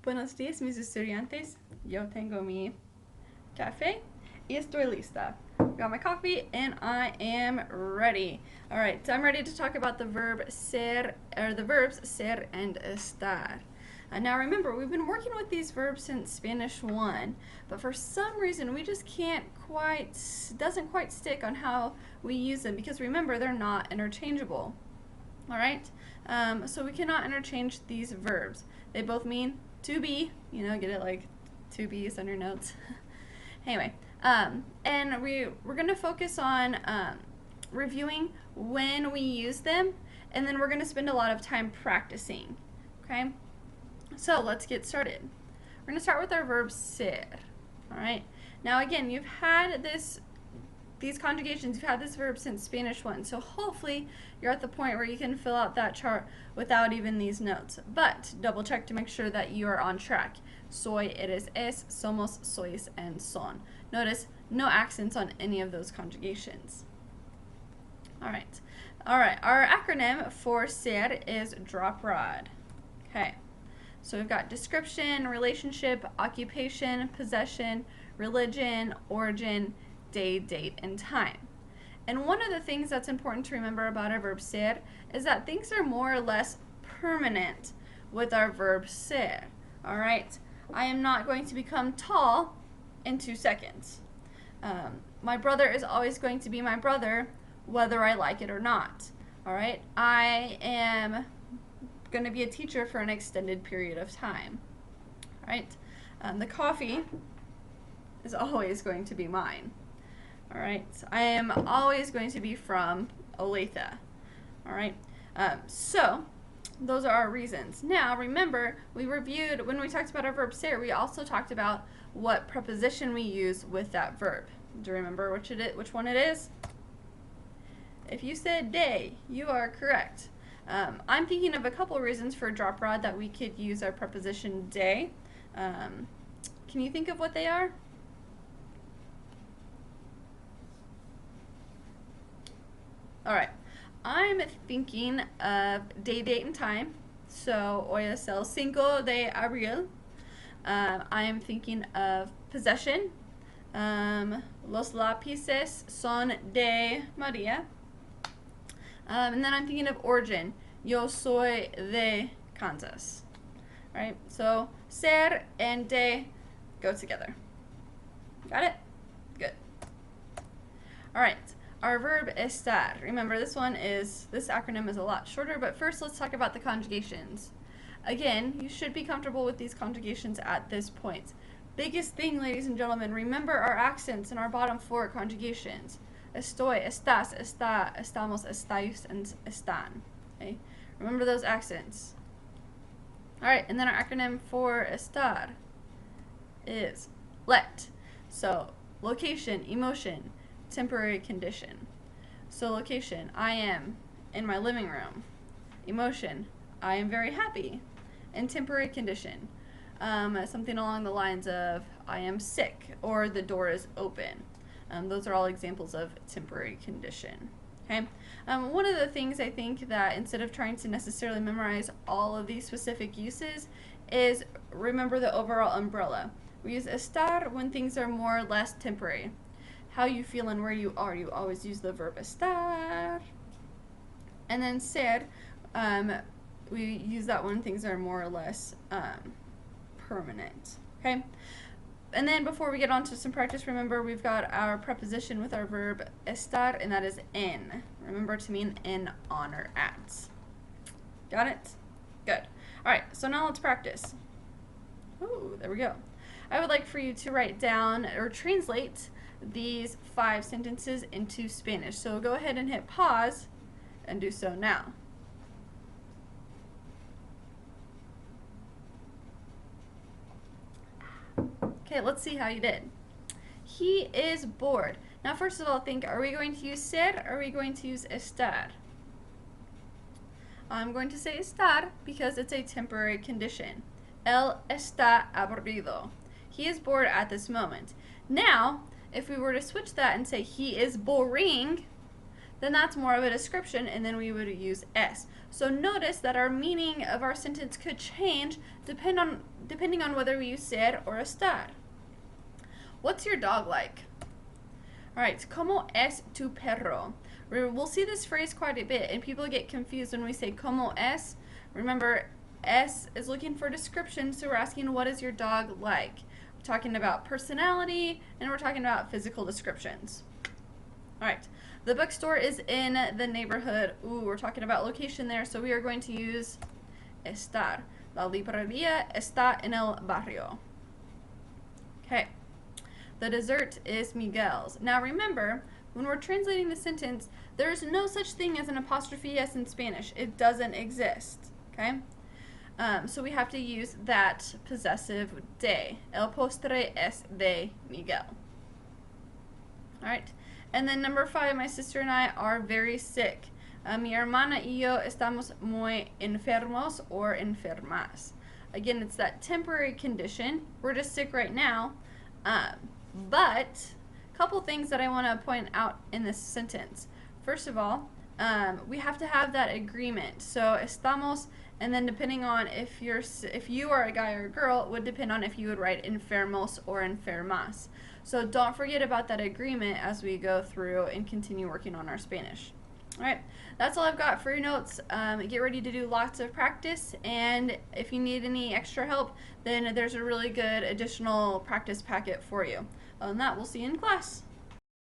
Buenos días, mis estudiantes. Yo tengo mi café y estoy lista. Got my coffee and I am ready. All right, so I'm ready to talk about the verb ser, or the verbs ser and estar. Now remember, we've been working with these verbs since Spanish 1, but for some reason we just doesn't quite stick on how we use them, because remember, they're not interchangeable. All right, so we cannot interchange these verbs. They both mean to be, get it, like to be's on your notes. Anyway, and we're going to focus on reviewing when we use them, and then we're going to spend a lot of time practicing. Okay, so let's get started. We're going to start with our verb ser. All right, now again, you've had these conjugations, you've had this verb since Spanish 1, so hopefully you're at the point where you can fill out that chart without even these notes. But double check to make sure that you are on track. Soy, eres, es, somos, sois, and son. Notice no accents on any of those conjugations. All right, our acronym for ser is drop rod. Okay, so we've got description, relationship, occupation, possession, religion, origin, day, date, and time. And one of the things that's important to remember about our verb ser is that things are more or less permanent with our verb ser. All right, I am not going to become tall in 2 seconds. My brother is always going to be my brother, whether I like it or not. All right, I am going to be a teacher for an extended period of time. All right, the coffee is always going to be mine. All right, so I am always going to be from Olathe. All right, so those are our reasons. Now remember, we reviewed, when we talked about our verb ser, we also talked about what preposition we use with that verb. Do you remember which one it is? If you said day, you are correct. I'm thinking of a couple reasons for drop rod that we could use our preposition day. Can you think of what they are? All right, I'm thinking of day, date, and time. So, hoy es el 5 de abril. I am thinking of possession. Los lápices son de María. And then I'm thinking of origin. Yo soy de Kansas. All right, so ser and de go together. Got it? Good. All right. Our verb estar. Remember, this acronym is a lot shorter, but first let's talk about the conjugations. Again, you should be comfortable with these conjugations at this point. Biggest thing, ladies and gentlemen, remember our accents in our bottom 4 conjugations. Estoy, estás, está, estamos, estáis, and están. Okay? Remember those accents. All right, and then our acronym for estar is let. So, location, emotion, temporary condition. So location, I am in my living room. Emotion, I am very happy. And temporary condition, something along the lines of I am sick or the door is open. Those are all examples of temporary condition. Okay. One of the things I think that instead of trying to necessarily memorize all of these specific uses is remember the overall umbrella. We use estar when things are more or less temporary. How you feel and where you are, you always use the verb estar. And then ser, we use that when things are more or less permanent. Okay? And then before we get on to some practice, remember we've got our preposition with our verb estar, and that is en. Remember to mean in, on, or at. Got it? Good. All right, so now let's practice. Ooh, there we go. I would like for you to write down or translate these 5 sentences into Spanish. So go ahead and hit pause and do so now. Okay, let's see how you did. He is bored. Now first of all, think, are we going to use ser or are we going to use estar? I'm going to say estar because it's a temporary condition. Él está aburrido. He is bored at this moment. Now, if we were to switch that and say he is boring, then that's more of a description, and then we would use es. So notice that our meaning of our sentence could change depending on whether we use ser or estar. What's your dog like? Alright, ¿cómo es tu perro? We'll see this phrase quite a bit, and people get confused when we say ¿cómo es? Remember, es is looking for description, so we're asking what is your dog like? We're talking about personality, and we're talking about physical descriptions. Alright, the bookstore is in the neighborhood. Ooh, we're talking about location there, so we are going to use estar. La librería está en el barrio. Okay. The dessert is Miguel's. Now remember, when we're translating the sentence, there's no such thing as an apostrophe S in Spanish. It doesn't exist, okay? So we have to use that possessive de. El postre es de Miguel. Alright, and then number 5, my sister and I are very sick. Mi hermana y yo estamos muy enfermos or enfermas. Again, it's that temporary condition. We're just sick right now. But a couple things that I want to point out in this sentence. First of all, we have to have that agreement. So estamos, and then depending on if you are a guy or a girl, it would depend on if you would write enfermos or enfermas. So don't forget about that agreement as we go through and continue working on our Spanish. Alright, that's all I've got for your notes. Get ready to do lots of practice, and if you need any extra help, then there's a really good additional practice packet for you. Other than that, we'll see you in class.